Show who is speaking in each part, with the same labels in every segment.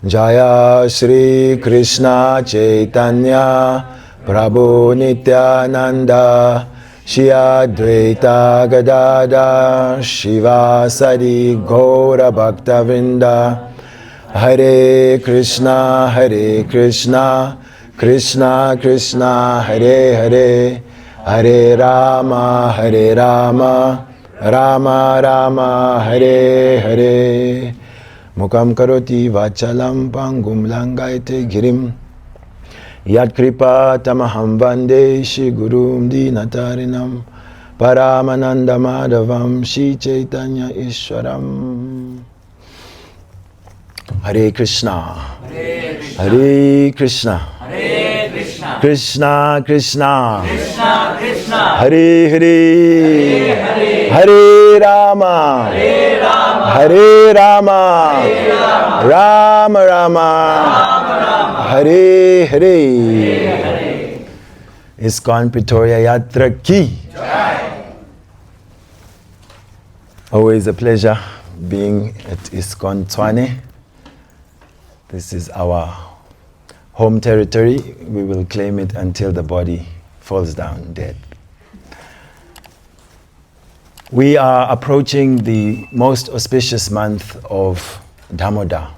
Speaker 1: Jaya Shri Krishna Chaitanya Prabhu Nityananda Shri Advaita Gadada Shivasari Gaura Bhakta Vrinda Hare Krishna Krishna Krishna Hare Hare Hare Rama Rama Rama Hare Hare Mukam karoti vachalam pangum langaite girim Yat kripa tamaham vande Shri Gurum Dinatarinam Paramananda Madhavam Shri Chaitanya Ishwaram. Hare Krishna Hare Krishna Krishna Krishna Hare Hare Hare Rama Hare Rama Rama Rama Hare Hare. ISKCON Pretoria Yatra Ki. Always a pleasure being at ISKCON Tshwane. This is our home territory. We will claim it until the body falls down dead. We are approaching the most auspicious month of Damodar.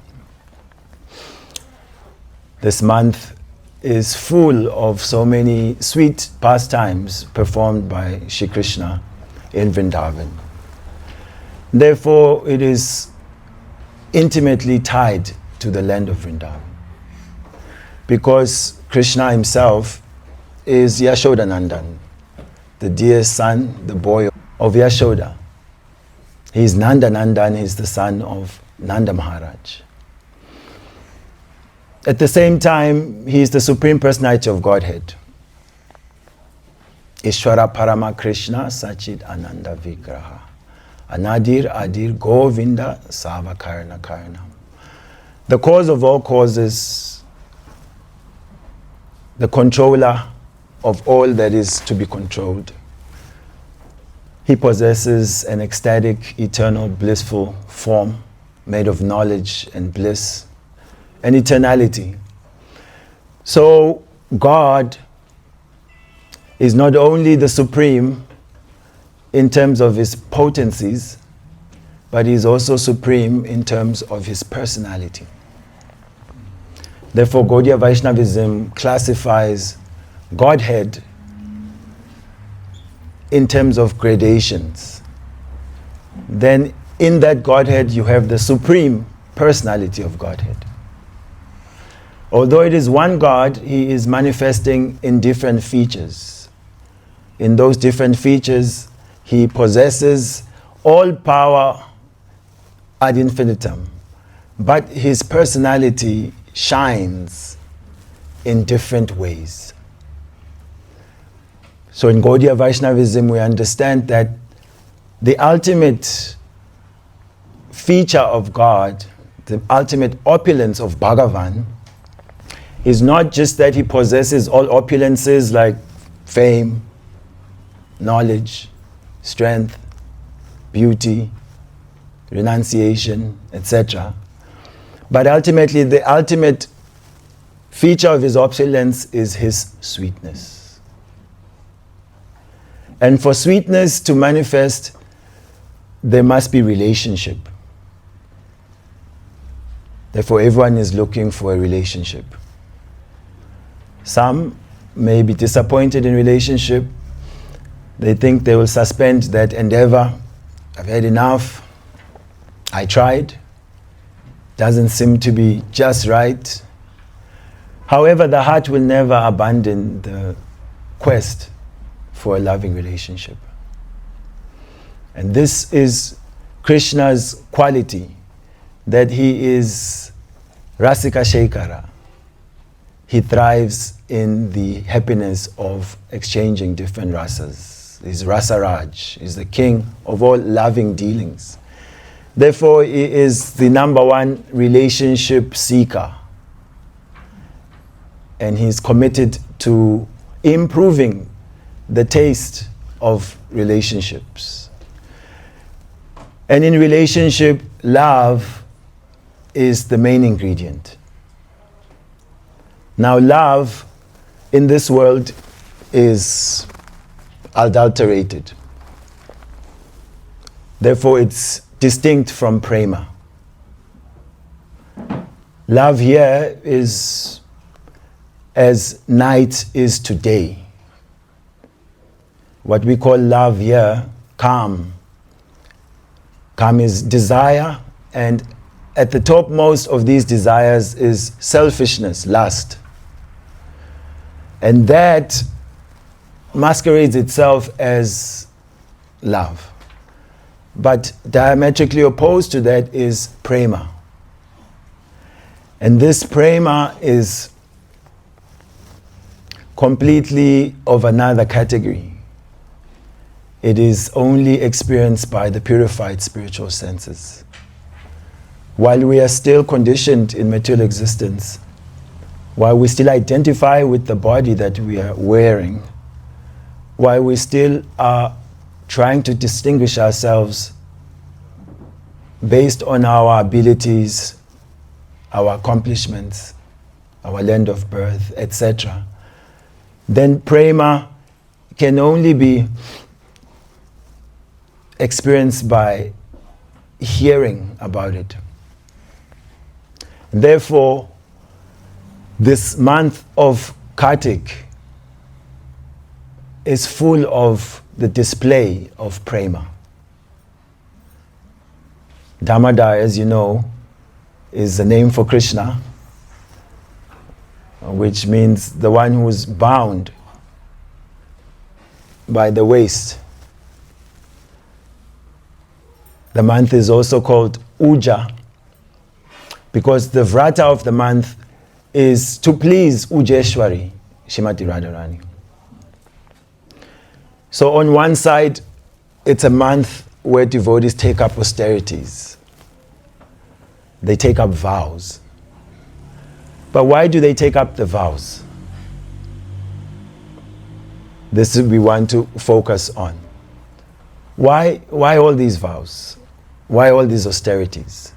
Speaker 1: This month is full of so many sweet pastimes performed by Shri Krishna in Vrindavan. Therefore, it is intimately tied to the land of Vrindavan. Because Krishna himself is Yashoda Nandan, the dear son, the boy of Yashoda. He is Nanda Nandan, he is the son of Nanda Maharaj. At the same time, he is the Supreme Personality of Godhead. Ishvara Parama Krishna Sachit Ananda Vigraha. Anadir Adir Govinda Savakarna Karnam. The cause of all causes, the controller of all that is to be controlled. He possesses an ecstatic, eternal, blissful form made of knowledge and bliss and eternality. So God is not only the supreme in terms of his potencies, but he is also supreme in terms of his personality. Therefore, Gaudiya Vaishnavism classifies Godhead in terms of gradations. Then in that Godhead you have the supreme personality of Godhead. Although it is one God, he is manifesting in different features. In those different features, he possesses all power ad infinitum, but his personality shines in different ways. So in Gaudiya Vaishnavism, we understand that the ultimate feature of God, the ultimate opulence of Bhagavan, is not just that he possesses all opulences like fame, knowledge, strength, beauty, renunciation, etc. But ultimately, the ultimate feature of his opulence is his sweetness. And for sweetness to manifest, there must be relationship. Therefore, everyone is looking for a relationship. Some may be disappointed in relationship. They think they will suspend that endeavor. I've had enough. I tried. Doesn't seem to be just right. However, the heart will never abandon the quest for a loving relationship. And this is Krishna's quality, that he is Rasika Shekhara. He thrives in the happiness of exchanging different rasas. He's Rasaraj. He's the king of all loving dealings. Therefore, he is the number one relationship seeker. And he's committed to improving the taste of relationships. And in relationship, love is the main ingredient. Now, love in this world is adulterated. Therefore, it's distinct from prema. Love here is as night is to day. What we call love here, calm. Calm is desire, and at the topmost of these desires is selfishness, lust. And that masquerades itself as love. But diametrically opposed to that is prema. And this prema is completely of another category. It is only experienced by the purified spiritual senses. While we are still conditioned in material existence, while we still identify with the body that we are wearing, while we still are trying to distinguish ourselves based on our abilities, our accomplishments, our land of birth, etc., then prema can only be experienced by hearing about it. Therefore, this month of Kartik is full of the display of prema. Damodar, as you know, is the name for Krishna, which means the one who is bound by the waist. The month is also called Uja, because the vrata of the month is to please Ujeshwari, Shrimati Radharani. So on one side, it's a month where devotees take up austerities. They take up vows. But why do they take up the vows? This we want to focus on. Why all these vows? Why all these austerities?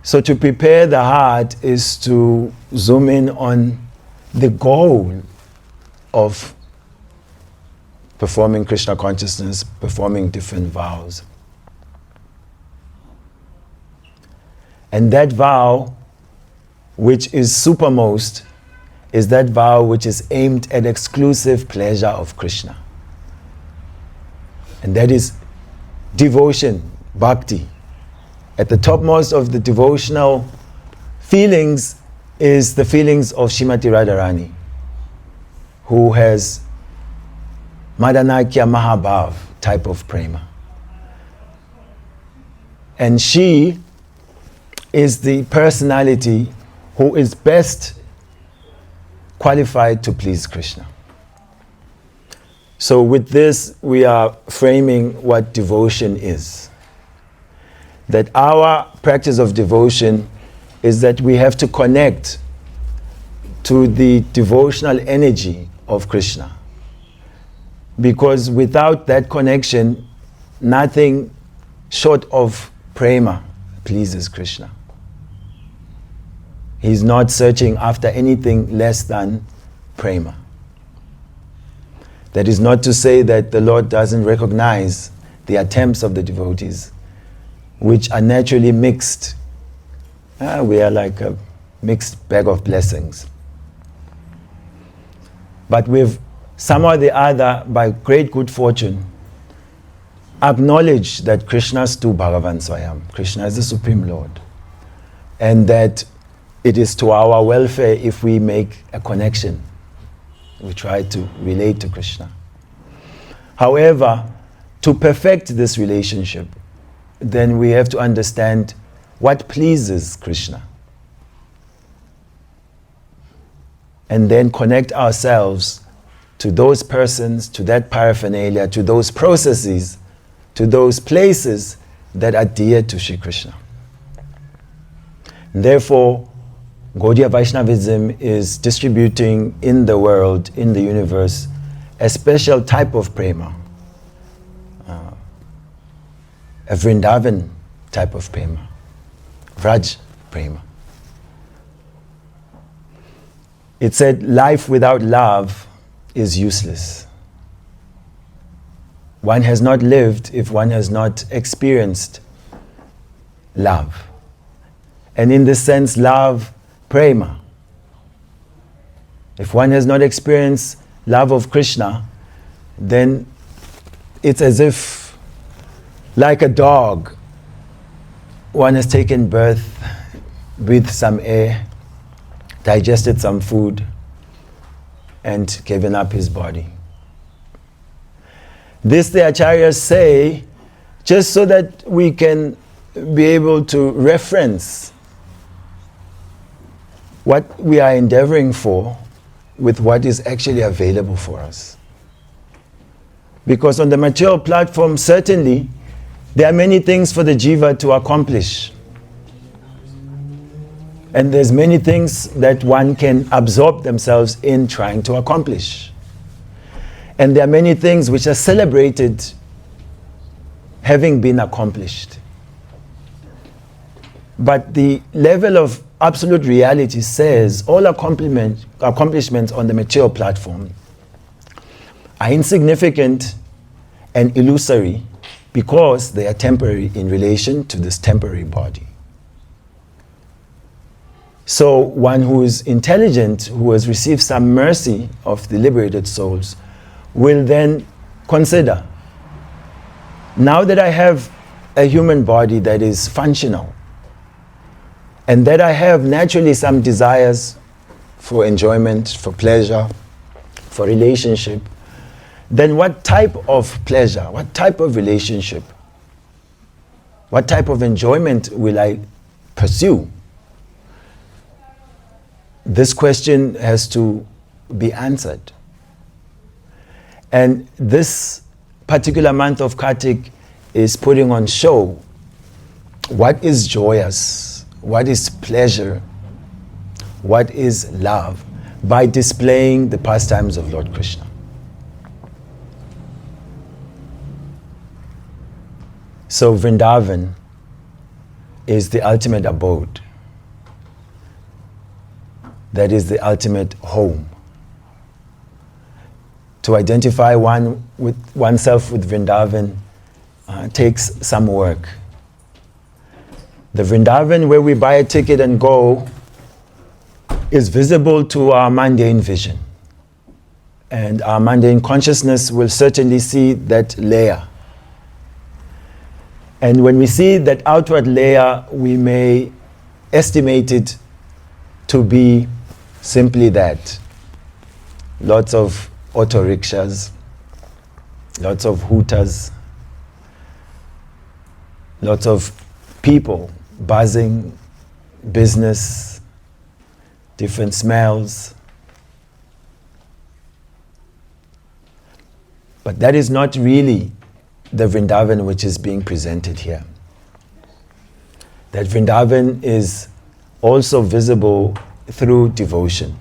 Speaker 1: So to prepare the heart is to zoom in on the goal of performing Krishna consciousness, performing different vows. And that vow, which is supermost, is that vow which is aimed at exclusive pleasure of Krishna. And that is devotion, bhakti. At the topmost of the devotional feelings is the feelings of Shrimati Radharani, who has Madanakya Mahabhav type of prema. And she is the personality who is best qualified to please Krishna. So with this, we are framing what devotion is. That our practice of devotion is that we have to connect to the devotional energy of Krishna. Because without that connection, nothing short of prema pleases Krishna. He's not searching after anything less than prema. That is not to say that the Lord doesn't recognize the attempts of the devotees, which are naturally mixed. We are like a mixed bag of blessings. But we've somehow or the other, by great good fortune, acknowledged that Krishna is tu Bhagavan Swayam. Krishna is the Supreme Lord. And that it is to our welfare if we make a connection. We try to relate to Krishna. However, to perfect this relationship, then we have to understand what pleases Krishna. And then connect ourselves to those persons, to that paraphernalia, to those processes, to those places that are dear to Shri Krishna. And therefore, Gaudiya Vaishnavism is distributing in the world, in the universe, a special type of prema, a Vrindavan type of prema, Vraj Prema. It said, life without love is useless. One has not lived if one has not experienced love. And in this sense, love, prema. If one has not experienced love of Krishna, then it's as if, like a dog, one has taken birth, breathed some air, digested some food, and given up his body. This the Acharyas say just so that we can be able to reference what we are endeavoring for with what is actually available for us. Because on the material platform, certainly, there are many things for the jiva to accomplish. And there's many things that one can absorb themselves in trying to accomplish. And there are many things which are celebrated having been accomplished. But the level of absolute reality says all accomplishments on the material platform are insignificant and illusory because they are temporary in relation to this temporary body. So one who is intelligent, who has received some mercy of the liberated souls, will then consider, now that I have a human body that is functional, and that I have naturally some desires for enjoyment, for pleasure, for relationship, then what type of pleasure, what type of relationship, what type of enjoyment will I pursue? This question has to be answered. And this particular month of Kartik is putting on show what is joyous, what is pleasure, what is love, by displaying the pastimes of Lord Krishna. So Vrindavan is the ultimate abode. That is the ultimate home. To identify oneself with Vrindavan takes some work. The Vrindavan where we buy a ticket and go is visible to our mundane vision. And our mundane consciousness will certainly see that layer. And when we see that outward layer, we may estimate it to be simply that. Lots of auto rickshaws, lots of hooters, lots of people buzzing, business, different smells. But that is not really the Vrindavan which is being presented here. That Vrindavan is also visible through devotion.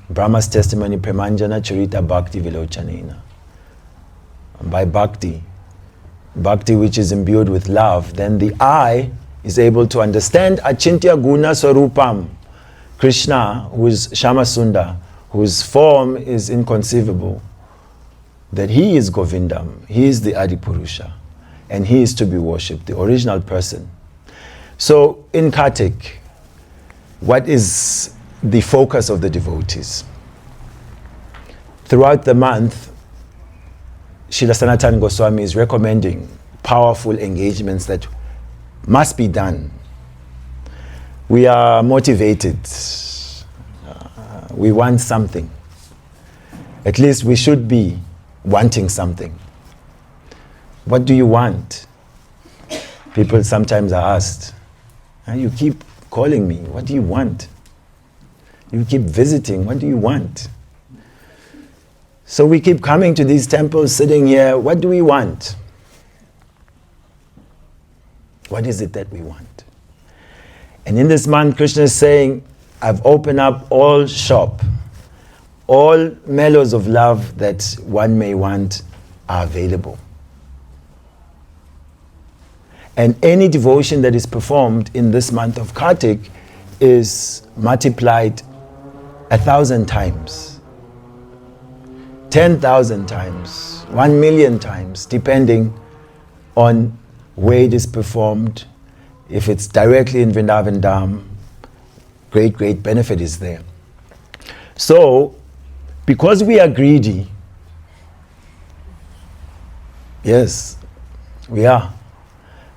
Speaker 1: Brahma's testimony, Premanjana Charita Bhakti Vilochanena. By Bhakti, Bhakti which is imbued with love, then the eye is able to understand Achintya Guna Swarupam, Krishna, who is Shamasunda, whose form is inconceivable, that he is Govindam, he is the Adipurusha, and he is to be worshipped, the original person. So in Kartik, what is the focus of the devotees? Throughout the month, Srila Sanatana Goswami is recommending powerful engagements that must be done. We are motivated. We want something. At least we should be wanting something. What do you want? People sometimes are asked, you keep calling me, what do you want? You keep visiting, what do you want? So we keep coming to these temples, sitting here, what do we want? What is it that we want? And in this month, Krishna is saying, I've opened up all shop. All mellows of love that one may want are available. And any devotion that is performed in this month of Kartik is multiplied 1,000 times, 10,000 times, 1,000,000 times, depending on where it is performed. If it's directly in Vrindavan Dham, great benefit is there. So, because we are greedy, yes, we are.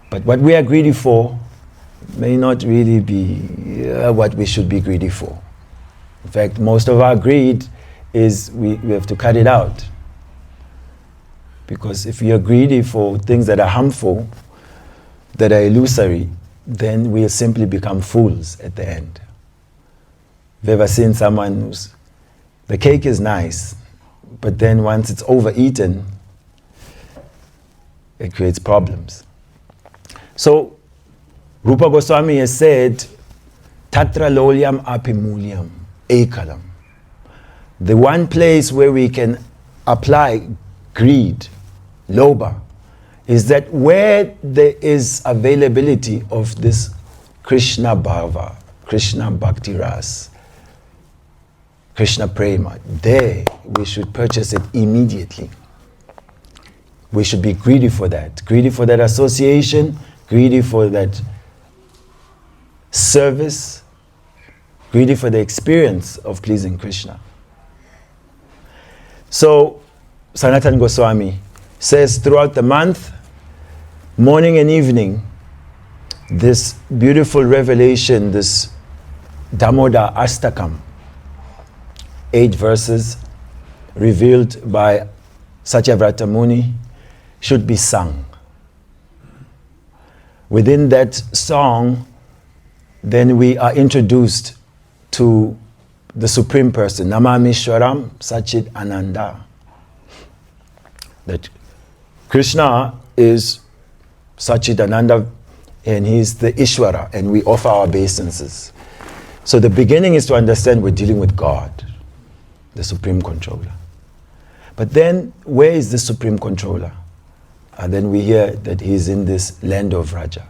Speaker 1: But what we are greedy for may not really be what we should be greedy for. In fact, most of our greed is we have to cut it out. Because if we are greedy for things that are harmful, that are illusory, then we'll simply become fools at the end. Have you ever seen someone who's, the cake is nice, but then once it's overeaten, it creates problems. So, Rupa Goswami has said, Tatra lolyam apimulyam ekalam. The one place where we can apply greed, lobha, is that where there is availability of this Krishna bhava, Krishna bhakti ras, Krishna prema, there we should purchase it immediately. We should be greedy for that association, greedy for that service, greedy for the experience of pleasing Krishna. So, Sanatana Goswami says throughout the month, morning and evening, this beautiful revelation, this Damoda Astakam, 8 verses revealed by Satyavrata Muni, should be sung. Within that song, then we are introduced to the Supreme Person, Namamishwaram Sachit Ananda. That Krishna is Sachit Ananda and He's the Ishwara, and we offer our obeisances. So the beginning is to understand we're dealing with God, the Supreme Controller. But then, where is the Supreme Controller? And then we hear that He's in this land of Raja.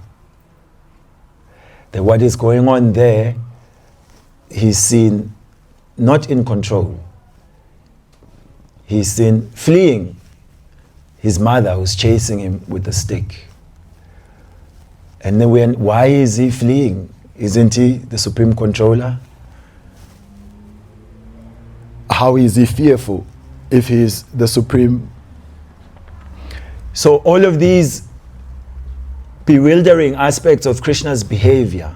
Speaker 1: That what is going on there, He's seen not in control. He's seen fleeing his mother who's chasing him with a stick. And then why is he fleeing? Isn't he the Supreme Controller? How is he fearful if he is the Supreme? So all of these bewildering aspects of Krishna's behavior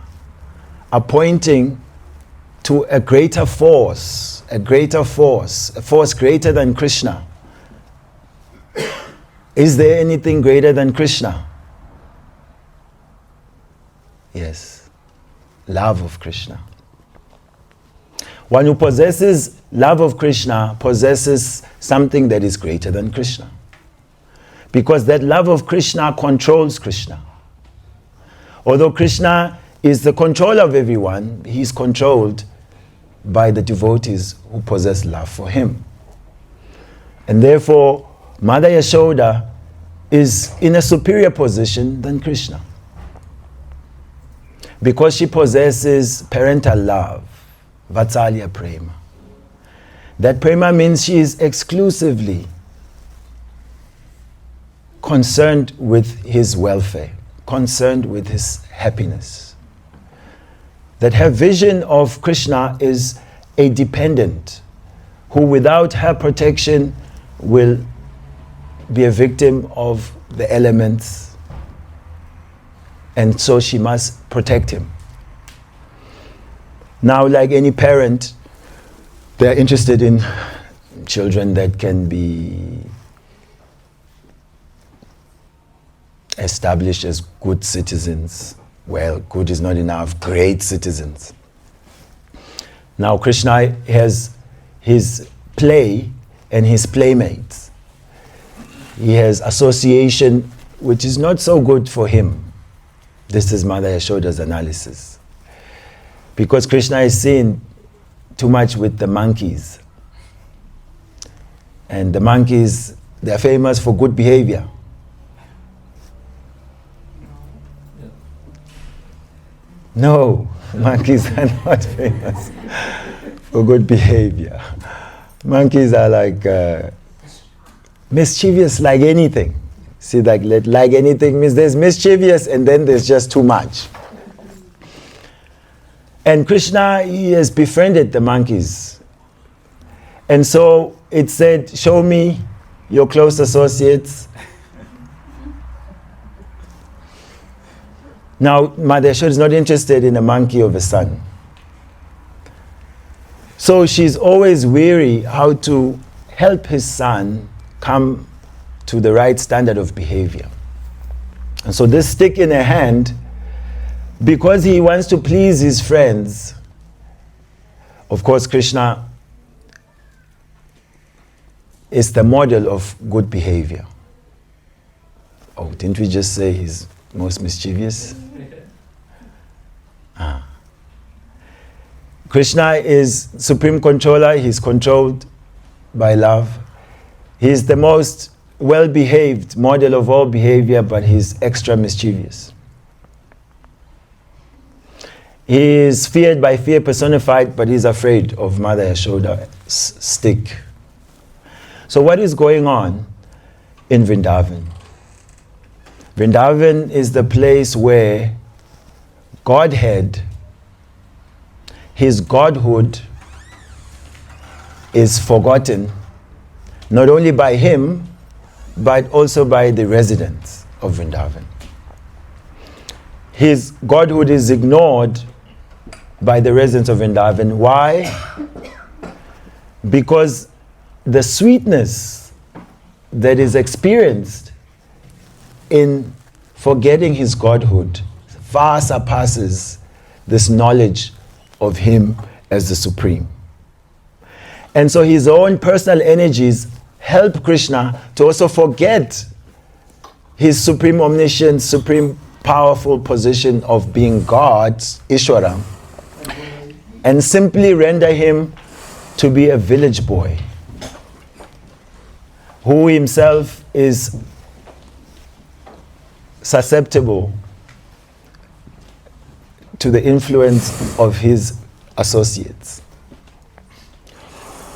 Speaker 1: are pointing to a greater force, a force greater than Krishna. Is there anything greater than Krishna? Yes, love of Krishna. One who possesses love of Krishna possesses something that is greater than Krishna. Because that love of Krishna controls Krishna. Although Krishna is the controller of everyone, he is controlled by the devotees who possess love for him. And therefore, Mother Yashoda is in a superior position than Krishna. Because she possesses parental love, Vatsalya Prema. That Prema means she is exclusively concerned with his welfare, concerned with his happiness. That her vision of Krishna is a dependent who without her protection will be a victim of the elements, and so she must protect him. Now, like any parent, they are interested in children that can be established as good citizens. Well, good is not enough, great citizens. Now Krishna has his play and his playmates. He has association which is not so good for him. This is Mother Yashoda's analysis. Because Krishna is seen too much with the monkeys. And the monkeys, they are famous for good behavior. No, monkeys are not famous for good behavior. Monkeys are like mischievous like anything. See, like anything means there's mischievous and then there's just too much. And Krishna, he has befriended the monkeys. And so it said, show me your close associates. Now, Mother Yashoda is not interested in a monkey of a son. So she's always weary how to help his son come to the right standard of behavior. And so this stick in her hand, because he wants to please his friends, of course Krishna is the model of good behavior. Oh, didn't we just say he's most mischievous? Krishna is supreme controller, he's controlled by love. He's the most well-behaved model of all behavior, but he's extra mischievous. He is feared by fear personified, but he's afraid of Mother Yashoda's stick. So what is going on in Vrindavan? Vrindavan is the place where Godhead, his godhood, is forgotten, not only by him, but also by the residents of Vrindavan. His godhood is ignored by the residents of Vrindavan. Why? Because the sweetness that is experienced in forgetting his godhood far surpasses this knowledge of him as the Supreme. And so his own personal energies help Krishna to also forget his supreme omniscience, supreme powerful position of being God, Ishvara, and simply render him to be a village boy who himself is susceptible to the influence of his associates.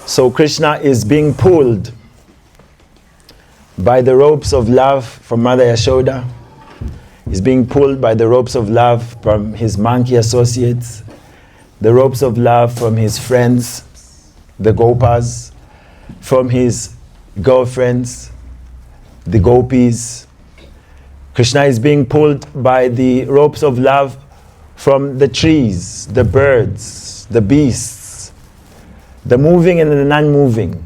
Speaker 1: So Krishna is being pulled by the ropes of love from Mother Yashoda. He's being pulled by the ropes of love from his monkey associates, the ropes of love from his friends, the gopas, from his girlfriends, the gopis. Krishna is being pulled by the ropes of love from the trees, the birds, the beasts, the moving and the non-moving.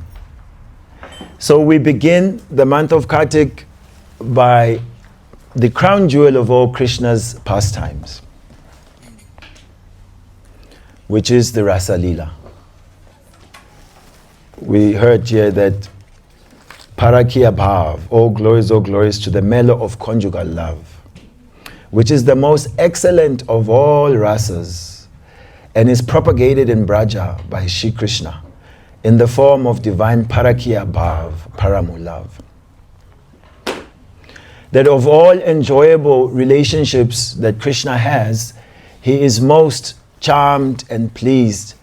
Speaker 1: So we begin the month of Kartik by the crown jewel of all Krishna's pastimes, which is the Rasa Leela. We heard here that Parakiya Bhav, all glories to the mellow of conjugal love, which is the most excellent of all rasas and is propagated in Braja by Shri Krishna in the form of divine Parakiya Bhav, Paramu love. That of all enjoyable relationships that Krishna has, he is most charmed and pleased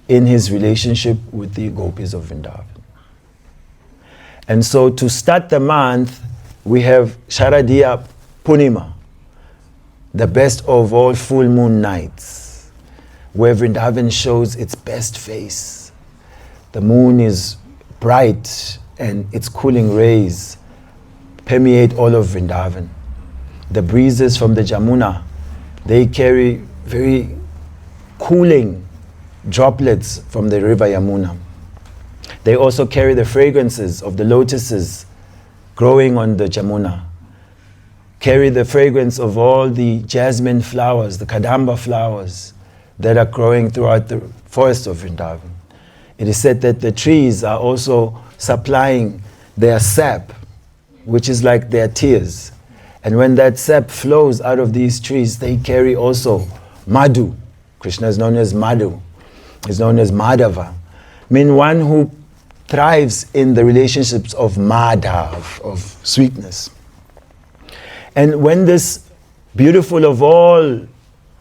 Speaker 1: in his relationship with the gopis of Vrindavan. And so to start the month, we have Sharadiya Punima, the best of all full moon nights, where Vrindavan shows its best face. The moon is bright and its cooling rays permeate all of Vrindavan. The breezes from the Jamuna, they carry very cooling droplets from the river Yamuna. They also carry the fragrances of the lotuses growing on the Jamuna, carry the fragrance of all the jasmine flowers, the kadamba flowers that are growing throughout the forest of Vrindavan. It is said that the trees are also supplying their sap, which is like their tears. And when that sap flows out of these trees, they carry also Madhu. Krishna is known as Madhu, is known as Madhava, meaning one who thrives in the relationships of Madhav, of sweetness. And when this beautiful of all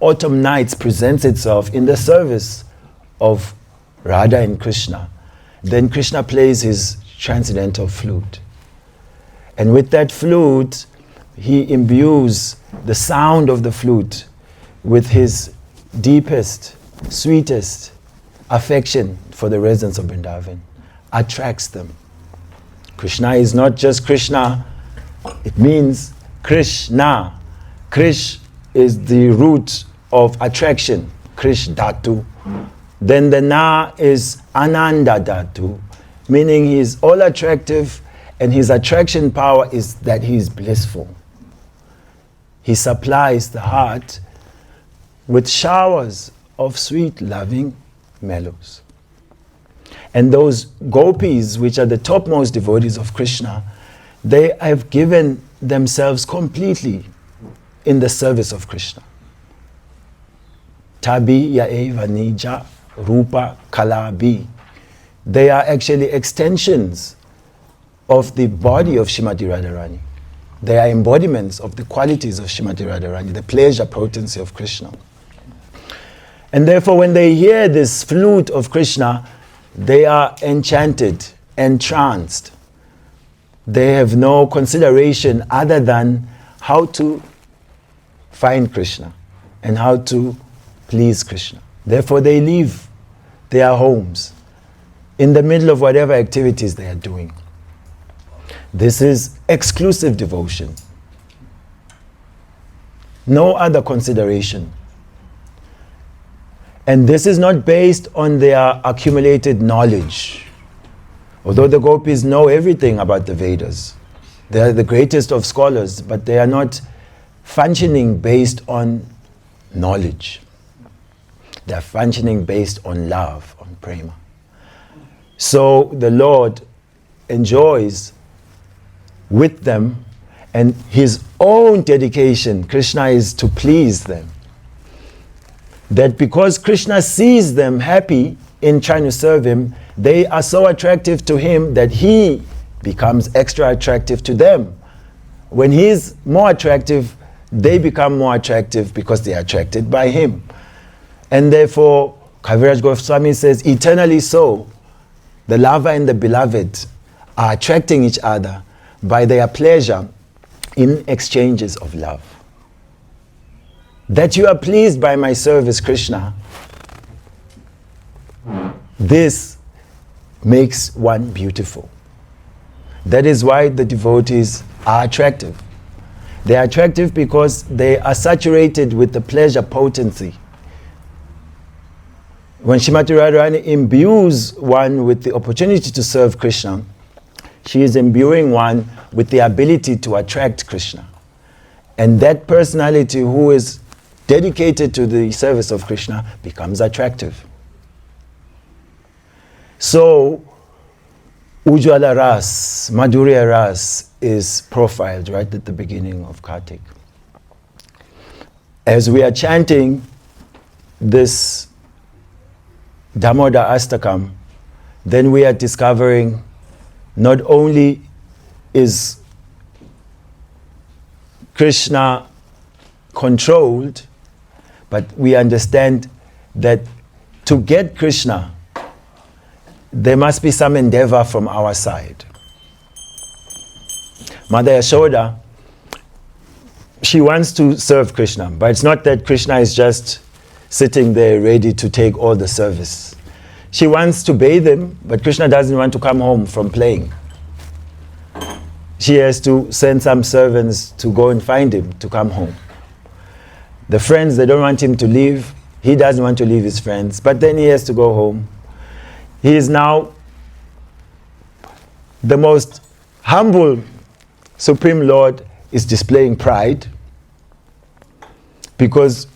Speaker 1: autumn nights presents itself in the service of Radha and Krishna, then Krishna plays his transcendental flute. And with that flute, he imbues the sound of the flute with his deepest, sweetest affection for the residents of Vrindavan, attracts them. Krishna is not just Krishna, it means Krishna. Krish is the root of attraction, Krish Dhatu. Then the Na is Ananda Dhatu, meaning he is all attractive, and his attraction power is that he is blissful. He supplies the heart with showers of sweet, loving mellows. And those gopis, which are the topmost devotees of Krishna, they have given themselves completely in the service of Krishna. Tabi Yaeva Nija Rupa Kalabi. They are actually extensions of the body of Srimati Radharani. They are embodiments of the qualities of Srimati Radharani, the pleasure potency of Krishna. And therefore, when they hear this flute of Krishna, they are enchanted, entranced. They have no consideration other than how to find Krishna and how to please Krishna. Therefore, they leave their homes in the middle of whatever activities they are doing. This is exclusive devotion. No other consideration. And this is not based on their accumulated knowledge. Although the gopis know everything about the Vedas, they are the greatest of scholars, but they are not functioning based on knowledge. They are functioning based on love, on prema. So the Lord enjoys with them, and his own dedication, Krishna, is to please them. That because Krishna sees them happy in trying to serve him, they are so attractive to him that he becomes extra attractive to them. When he is more attractive, they become more attractive because they are attracted by him. And therefore, Kaviraj Goswami says, eternally so, the lover and the beloved are attracting each other by their pleasure in exchanges of love. That you are pleased by my service, Krishna, this makes one beautiful. That is why the devotees are attractive. They are attractive because they are saturated with the pleasure potency. When Srimati Radharani imbues one with the opportunity to serve Krishna, she is imbuing one with the ability to attract Krishna. And that personality who is dedicated to the service of Krishna becomes attractive. So, Ujjwala Ras, Madhurya Ras is profiled right at the beginning of Kartik. As we are chanting this Damoda Astakam, then we are discovering not only is Krishna controlled, but we understand that to get Krishna, there must be some endeavor from our side. Mother Yashoda, she wants to serve Krishna, but it's not that Krishna is just sitting there ready to take all the service. She wants to bathe him, but Krishna doesn't want to come home from playing. She has to send some servants to go and find him, to come home. The friends, they don't want him to leave. He doesn't want to leave his friends, but then he has to go home. He is now the most humble Supreme Lord is displaying pride, because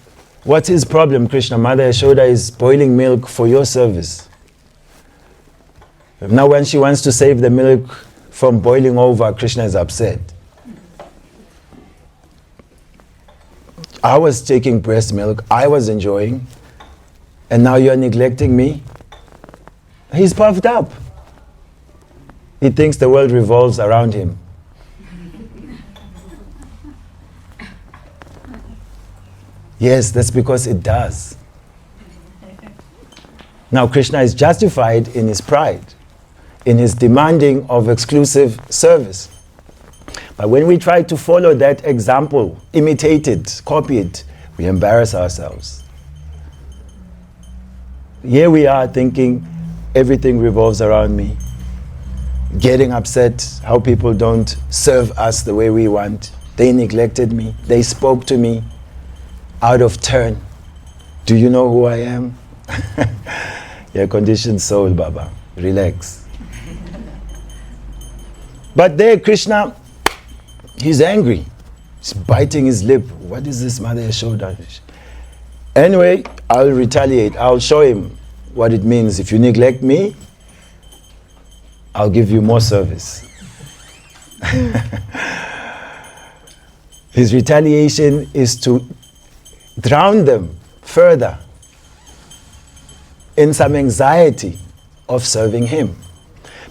Speaker 1: what's his problem, Krishna? Mother Yashoda is boiling milk for your service. Now when she wants to save the milk from boiling over, Krishna is upset. I was taking breast milk, I was enjoying, and now you're neglecting me? He's puffed up. He thinks the world revolves around him. Yes, that's because it does. Now Krishna is justified in his pride, in his demanding of exclusive service. But when we try to follow that example, imitate it, copy it, we embarrass ourselves. Here we are thinking everything revolves around me, getting upset how people don't serve us the way we want. They neglected me, they spoke to me out of turn. Do you know who I am? You're a conditioned soul, Baba. Relax. But there, Krishna, he's angry. He's biting his lip. What is this, Mother Yashoda? Anyway, I'll retaliate. I'll show him what it means. If you neglect me, I'll give you more service. His retaliation is to drown them further in some anxiety of serving him.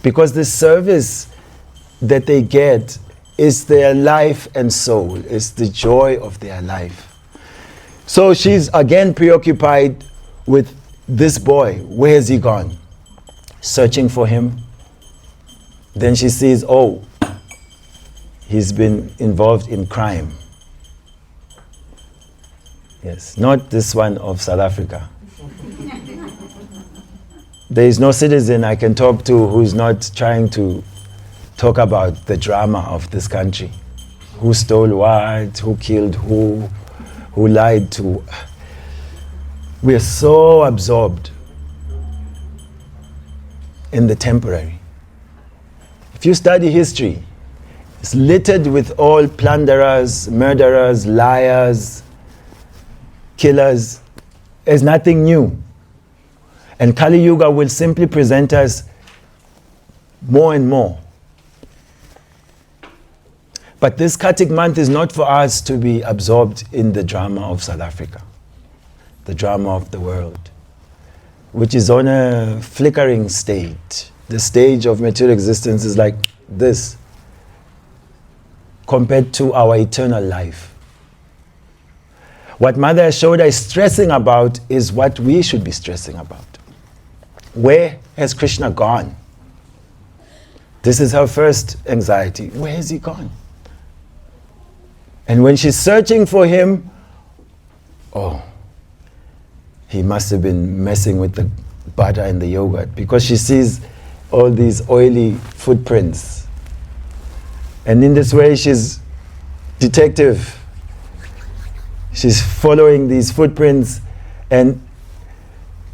Speaker 1: Because the service that they get is their life and soul, is the joy of their life. So she's again preoccupied with this boy. Where has he gone? Searching for him. Then she sees, oh, he's been involved in crime. Yes, not this one of South Africa. There is no citizen I can talk to who's not trying to talk about the drama of this country. Who stole what, who killed who lied to. We are so absorbed in the temporary. If you study history, it's littered with all plunderers, murderers, liars, killers. There's nothing new. And Kali Yuga will simply present us more and more. But this Kartik month is not for us to be absorbed in the drama of South Africa, the drama of the world, which is on a flickering state. The stage of material existence is like this compared to our eternal life. What Mother Yashoda is stressing about is what we should be stressing about. Where has Krishna gone? This is her first anxiety. Where has he gone? And when she's searching for him, oh, he must have been messing with the butter and the yogurt, because she sees all these oily footprints. And in this way, she's detective. She's following these footprints, and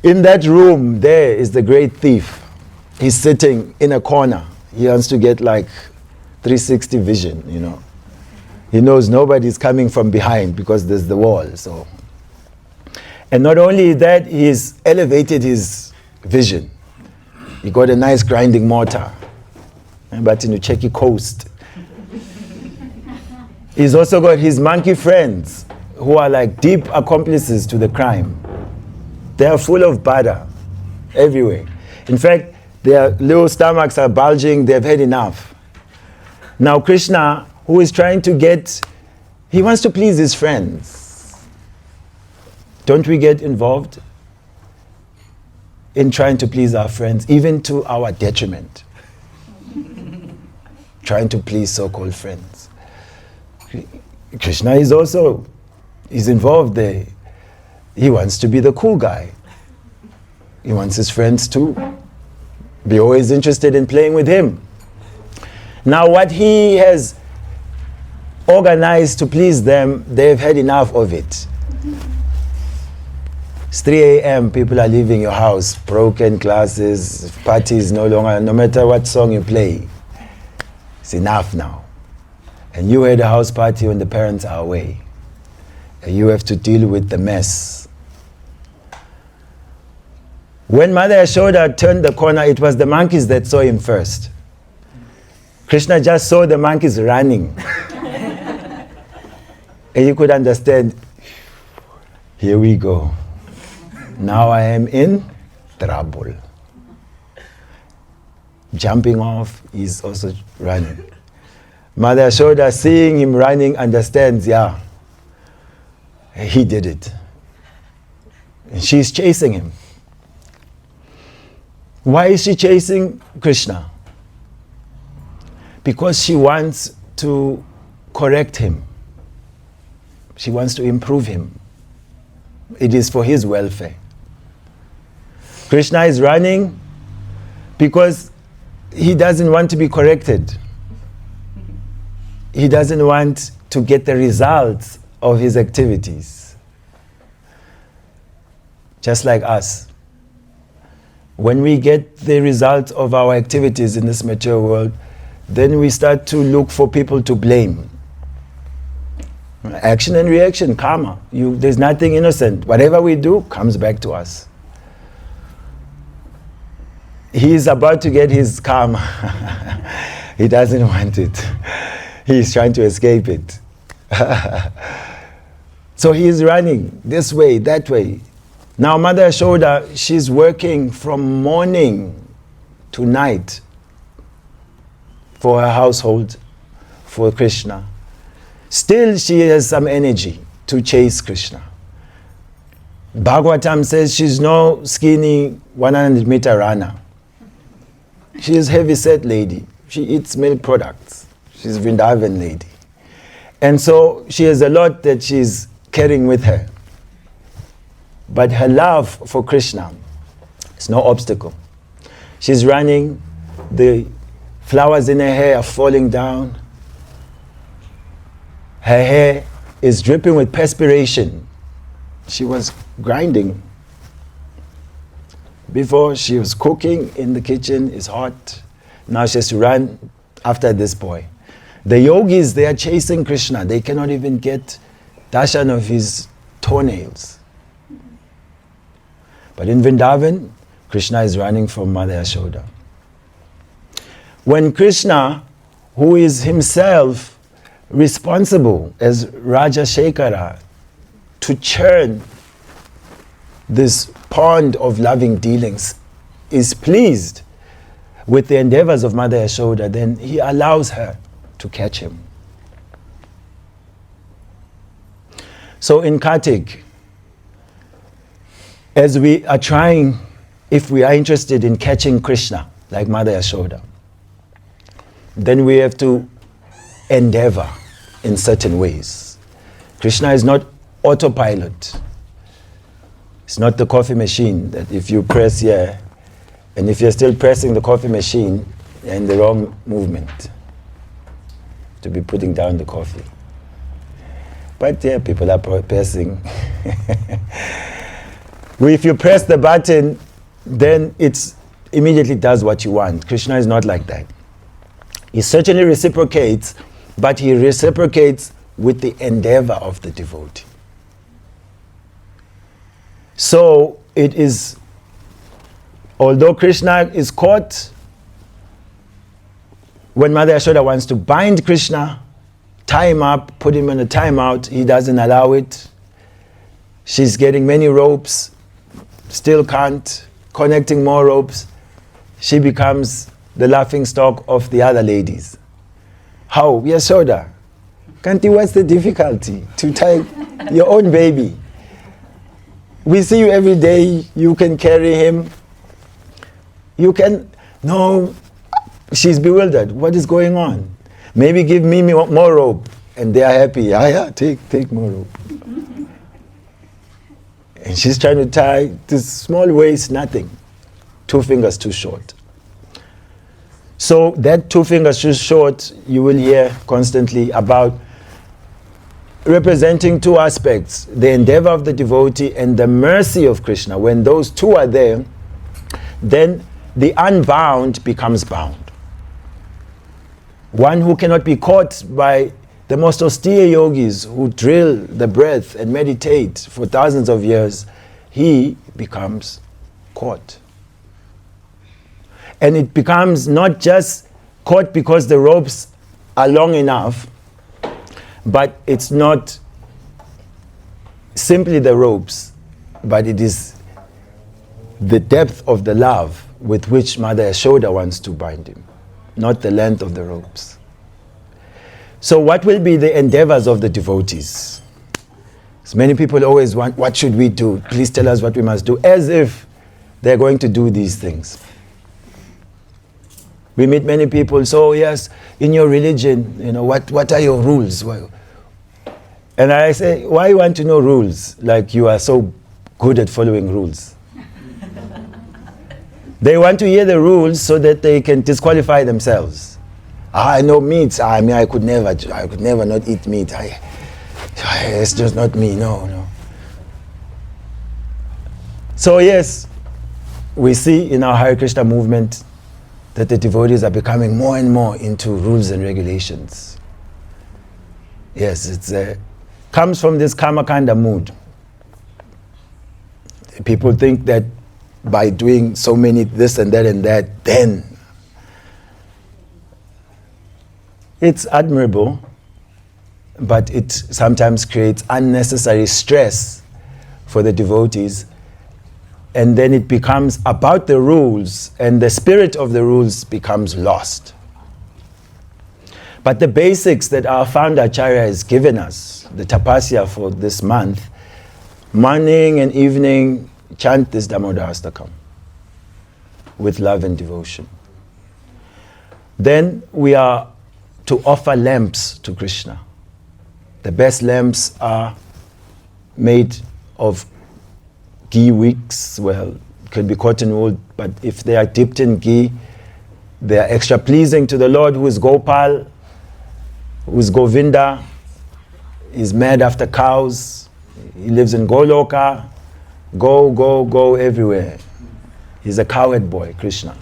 Speaker 1: in that room, there is the great thief. He's sitting in a corner. He wants to get like 360 vision, you know. He knows nobody's coming from behind because there's the wall, so. And not only that, he's elevated his vision. He got a nice grinding mortar. But in the Czech coast. He's also got his monkey friends who are like deep accomplices to the crime. They are full of butter everywhere. In fact, their little stomachs are bulging, they've had enough. Now Krishna, who is trying to he wants to please his friends. Don't we get involved in trying to please our friends, even to our detriment? Trying to please so-called friends. Krishna is involved there. He wants to be the cool guy. He wants his friends to be always interested in playing with him. Now what he has organized to please them, they've had enough of it. It's 3 a.m., people are leaving your house, broken glasses, parties no longer, no matter what song you play. It's enough now. And you had a house party when the parents are away. And you have to deal with the mess. When Mother Yashoda turned the corner, it was the monkeys that saw him first. Krishna just saw the monkeys running. And you could understand, here we go. Now I am in trouble. Jumping off, he's also running. Mother Yashoda, seeing him running, understands, yeah, He did it. And she's chasing him. Why is she chasing Krishna? Because she wants to correct him. She wants to improve him. It is for his welfare. Krishna is running because he doesn't want to be corrected. He doesn't want to get the results of his activities. Just like us. When we get the results of our activities in this material world, then we start to look for people to blame. Action and reaction, karma. There's nothing innocent. Whatever we do comes back to us. He is about to get his karma. He doesn't want it. He's trying to escape it. So he is running this way, that way. Now Mother Yashoda, she's working from morning to night for her household, for Krishna. Still she has some energy to chase Krishna. Bhagavatam says she's no skinny 100-meter runner. She is heavy-set lady. She eats milk products. She's a Vrindavan lady. And so she has a lot that she's carrying with her. But her love for Krishna is no obstacle. She's running, the flowers in her hair are falling down. Her hair is dripping with perspiration. She was grinding. Before she was cooking in the kitchen, it's hot. Now she has to run after this boy. The yogis, they are chasing Krishna. They cannot even get darshan of his toenails. But in Vrindavan, Krishna is running from Mother Yashoda. When Krishna, who is himself responsible as Raja Shekhara to churn this pond of loving dealings, is pleased with the endeavors of Mother Yashoda, then he allows her to catch him. So in Kartik, as we are trying, if we are interested in catching Krishna, like Mother Yashoda, then we have to endeavor in certain ways. Krishna is not autopilot. It's not the coffee machine that if you press here, and if you're still pressing the coffee machine, you're in the wrong movement to be putting down the coffee. But yeah, people are pressing. If you press the button, then it immediately does what you want. Krishna is not like that. He certainly reciprocates, but he reciprocates with the endeavor of the devotee. So it is, although Krishna is caught, when Mother Yashoda wants to bind Krishna, tie him up, put him in a timeout, he doesn't allow it. She's getting many ropes, still can't, connecting more ropes. She becomes the laughing stock of the other ladies. How? Yashoda, Kanti, what's the difficulty to tie your own baby? We see you every day, you can carry him. You can, no, she's bewildered. What is going on? Maybe give me more rope. And they are happy. Yeah, take more rope. And she's trying to tie this small waist, nothing. 2 fingers too short. So that 2 fingers too short, you will hear constantly about representing 2 aspects, the endeavor of the devotee and the mercy of Krishna. When those 2 are there, then the unbound becomes bound. One who cannot be caught by the most austere yogis who drill the breath and meditate for thousands of years, he becomes caught. And it becomes not just caught because the ropes are long enough, but it's not simply the ropes, but it is the depth of the love with which Mother Yashoda wants to bind him, not the length of the ropes. So what will be the endeavors of the devotees? So many people always want, what should we do? Please tell us what we must do, as if they're going to do these things. We meet many people, so yes, in your religion, what are your rules? And I say, why you want to know rules? Like you are so good at following rules. They want to hear the rules so that they can disqualify themselves. I know meat. I mean, I could never not eat meat. It's just not me. No. So yes, we see in our Hare Krishna movement that the devotees are becoming more and more into rules and regulations. Yes, it comes from this karmakanda mood. People think that by doing so many this and that, then it's admirable, but it sometimes creates unnecessary stress for the devotees, and then it becomes about the rules, and the spirit of the rules becomes lost. But the basics that our founder Acharya has given us, the tapasya for this month, morning and evening, chant this Damodar-astakam with love and devotion. Then we are to offer lamps to Krishna. The best lamps are made of ghee wicks. Well, it can be cotton wool, but if they are dipped in ghee, they are extra pleasing to the Lord, who is Gopal, who is Govinda. He's mad after cows. He lives in Goloka. Go everywhere. He's a cowherd boy, Krishna.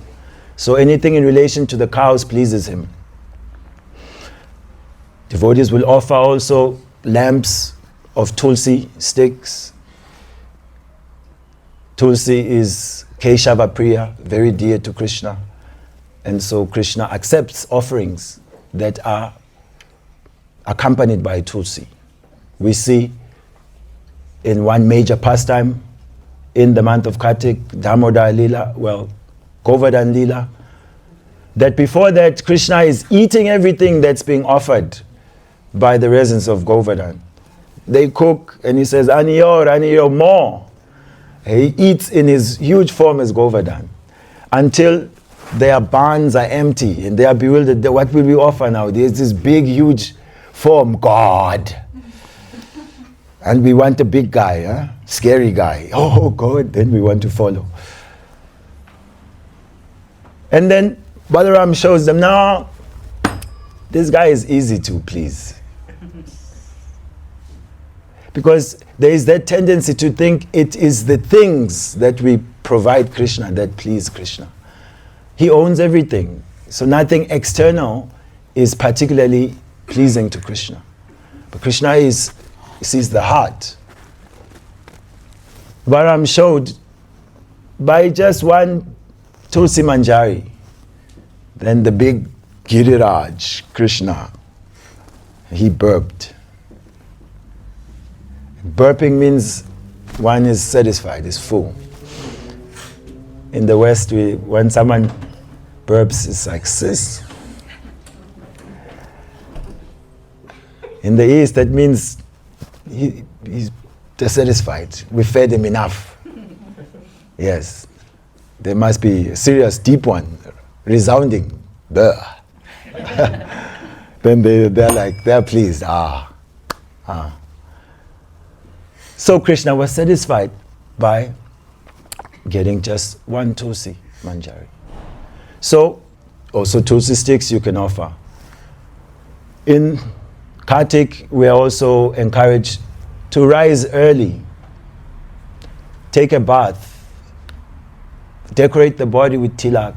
Speaker 1: So anything in relation to the cows pleases him. Devotees will offer also lamps of tulsi sticks. Tulsi is Keshava Priya, very dear to Krishna. And so Krishna accepts offerings that are accompanied by tulsi. We see in one major pastime in the month of Kartik, Damodar Lila, Govardhan Lila, that before that Krishna is eating everything that's being offered by the residents of Govardhan. They cook and he says, Aniyor, more. He eats in his huge form as Govardhan until their barns are empty and they are bewildered. What will we offer now? There's this big, huge form, God. And we want a big guy, scary guy. Oh God, then we want to follow. And then Balaram shows them, no, this guy is easy to please. Because there is that tendency to think it is the things that we provide Krishna that please Krishna. He owns everything. So nothing external is particularly pleasing to Krishna. But Krishna sees the heart. Balaram showed by just one Tulsi Manjari, then the big Giriraj, Krishna, he burped. Burping means one is satisfied, is full. In the West, when someone burps, it's like sis. In the East, that means he's dissatisfied. We fed him enough. Yes. There must be a serious, deep one, resounding. Then they're pleased. So Krishna was satisfied by getting just one Tulsi Manjari. So, also Tulsi sticks you can offer. In Kartik, we are also encouraged to rise early, take a bath, decorate the body with tilak,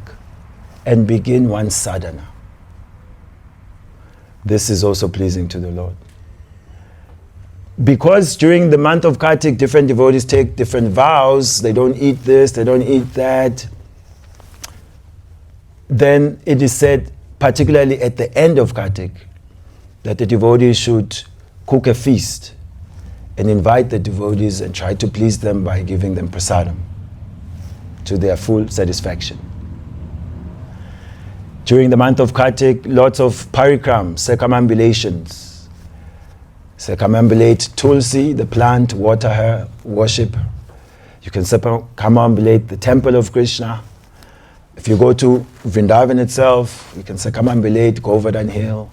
Speaker 1: and begin one sadhana. This is also pleasing to the Lord. Because during the month of Kartik, different devotees take different vows, they don't eat this, they don't eat that, then it is said, particularly at the end of Kartik, that the devotees should cook a feast and invite the devotees and try to please them by giving them prasadam to their full satisfaction. During the month of Kartik, lots of parikram, circumambulations. circumambulate Tulsi, the plant, water her, worship. You can circumambulate the temple of Krishna. If you go to Vrindavan itself, you can circumambulate Govardhan Hill,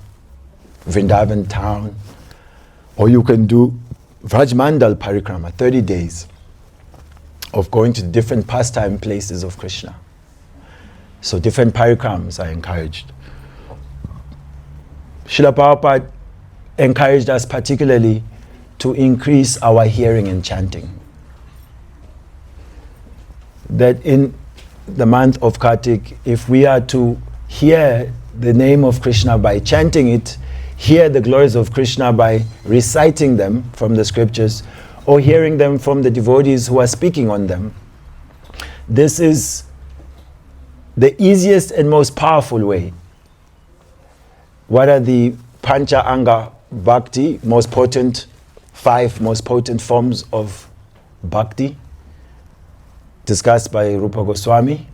Speaker 1: Vrindavan town. Or you can do Vrajmandal Parikrama, 30 days of going to different pastime places of Krishna. So different parikrams are encouraged. Srila Prabhupada encouraged us particularly to increase our hearing and chanting. That in the month of Kartik, if we are to hear the name of Krishna by chanting it, hear the glories of Krishna by reciting them from the scriptures, or hearing them from the devotees who are speaking on them, this is the easiest and most powerful way. What are the Pancha Anga Bhakti, most potent, 5 most potent forms of Bhakti, discussed by Rupa Goswami?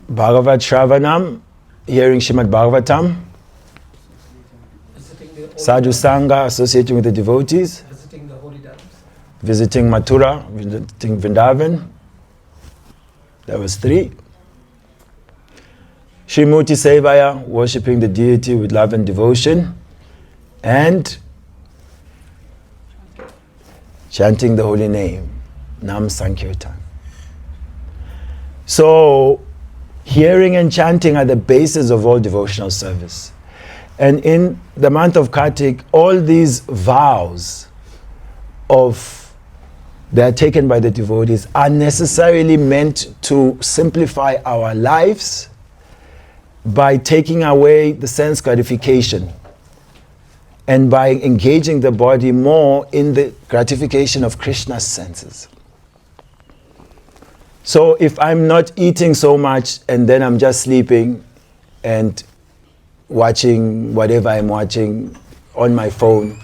Speaker 1: Bhagavat Shravanam, hearing Srimad Bhagavatam. Sadhu Sangha, associating with the devotees.
Speaker 2: Visiting the holy dams.
Speaker 1: Visiting Mathura, visiting Vrindavan. That was 3. Srimurti Sevaya, worshipping the deity with love and devotion. And chanting the holy name, Nam Sankirtan. So, hearing and chanting are the basis of all devotional service. And in the month of Kartik, all these vows that are taken by the devotees are necessarily meant to simplify our lives by taking away the sense gratification and by engaging the body more in the gratification of Krishna's senses. So if I'm not eating so much and then I'm just sleeping and watching whatever I'm watching on my phone,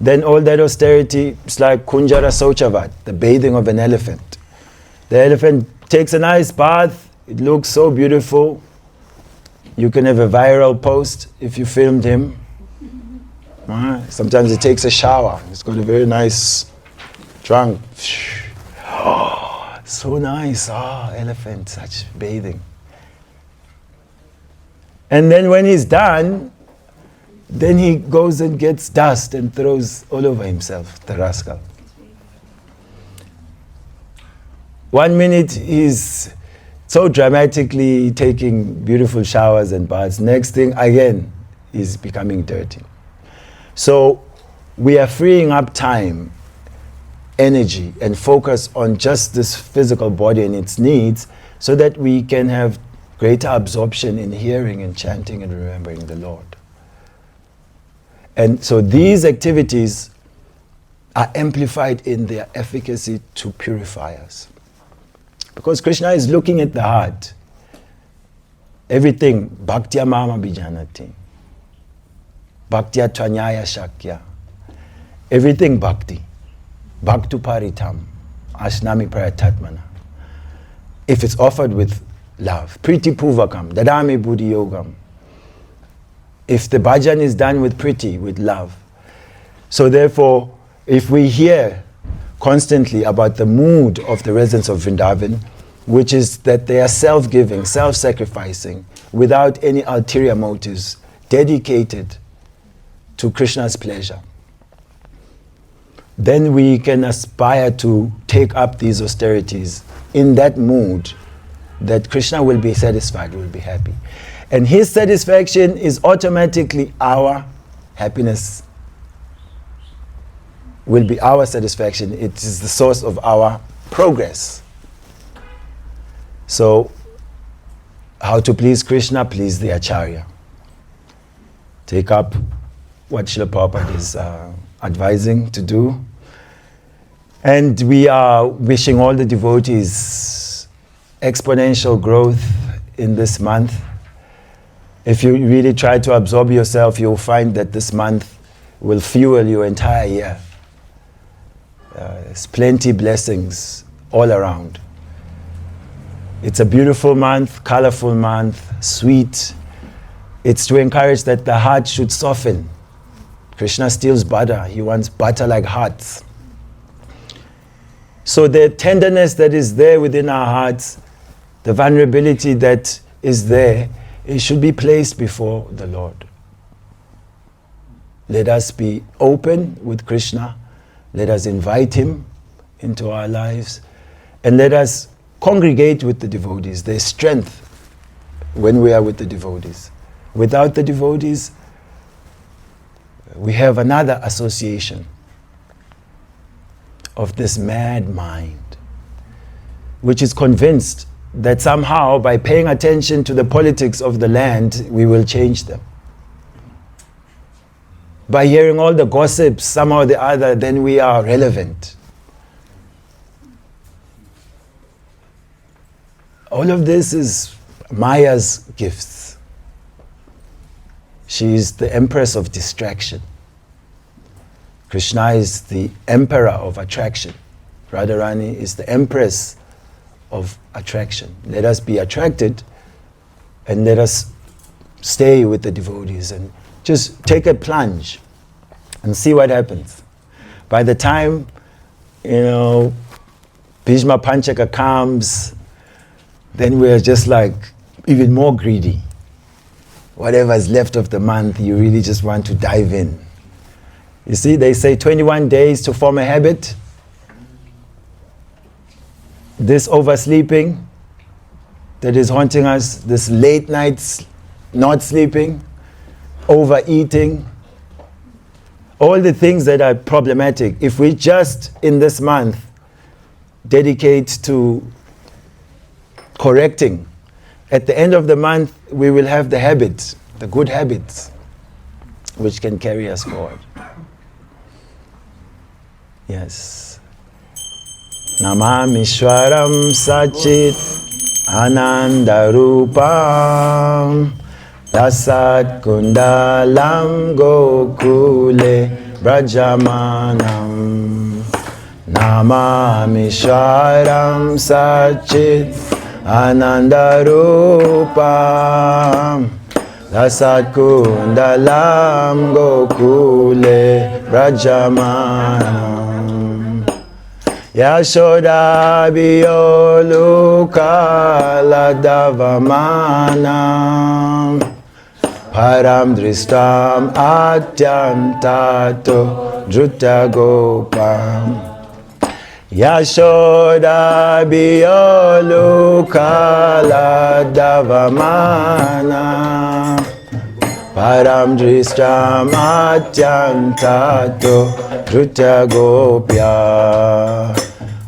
Speaker 1: then all that austerity is like Kunjara Sochavat, the bathing of an elephant. The elephant takes a nice bath, it looks so beautiful. You can have a viral post if you filmed him. Sometimes he takes a shower. He's got a very nice trunk. Oh, so nice. Elephant, such bathing. And then when he's done, then he goes and gets dust and throws all over himself, the rascal. 1 minute he's so dramatically taking beautiful showers and baths. Next thing, again, he's becoming dirty. So we are freeing up time, energy, and focus on just this physical body and its needs so that we can have greater absorption in hearing and chanting and remembering the Lord. And so these activities are amplified in their efficacy to purify us. Because Krishna is looking at the heart. Everything, bhaktya mama bijanati. Bhaktya tvanyaya shakya. Everything bhakti. Bhaktu paritam. Ashnami prayatatmana. If it's offered with love. Priti puvakam. Dadami buddhi yogam. If the bhajan is done with priti, with love. So therefore, if we hear constantly about the mood of the residents of Vrindavan, which is that they are self-giving, self-sacrificing, without any ulterior motives, dedicated to Krishna's pleasure, then we can aspire to take up these austerities in that mood that Krishna will be satisfied, will be happy. And his satisfaction is automatically our happiness, will be our satisfaction. It is the source of our progress. So, how to please Krishna? Please the Acharya. Take up what Srila Prabhupada is advising to do. And we are wishing all the devotees exponential growth in this month. If you really try to absorb yourself, you'll find that this month will fuel your entire year. There's plenty blessings all around. It's a beautiful month, colorful month, sweet. It's to encourage that the heart should soften. Krishna steals butter. He wants butter like hearts. So the tenderness that is there within our hearts, the vulnerability that is there, it should be placed before the Lord. Let us be open with Krishna. Let us invite Him into our lives. And let us congregate with the devotees. There's strength when we are with the devotees. Without the devotees, we have another association of this mad mind, which is convinced that somehow by paying attention to the politics of the land, we will change them. By hearing all the gossips, somehow or the other, then we are relevant. All of this is Maya's gifts. She is the empress of distraction. Krishna is the emperor of attraction. Radharani is the empress of attraction. Let us be attracted and let us stay with the devotees and just take a plunge and see what happens. By the time, Bhishma Panchaka comes, then we're just like even more greedy. Whatever is left of the month, you really just want to dive in. You see, they say 21 days to form a habit. This oversleeping that is haunting us, this late nights not sleeping, overeating, all the things that are problematic, if we just in this month dedicate to correcting, at the end of the month we will have the habits, the good habits, which can carry us forward. Yes. Namamishwaram Sachit Anandarupam Dasat Kundalam Gokule Brajamanam Namamishwaram Sachit Anandarupam Dasat Kundalam Gokule Brajamanam Yashoda Biyolukala Davamanam Param Dristam Atyantato Drutagopam Yashoda Biyolukala Davamanam Param Dristam Atyantato Drutagopya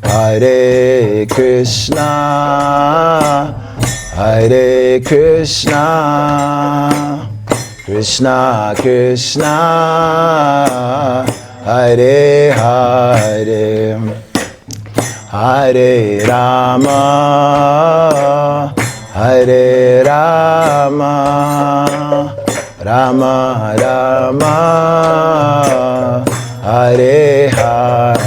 Speaker 1: Hare Krishna, Hare Krishna, Krishna Krishna, Hare Hare, Hare Rama, Hare Rama, Rama Rama, Hare Hare.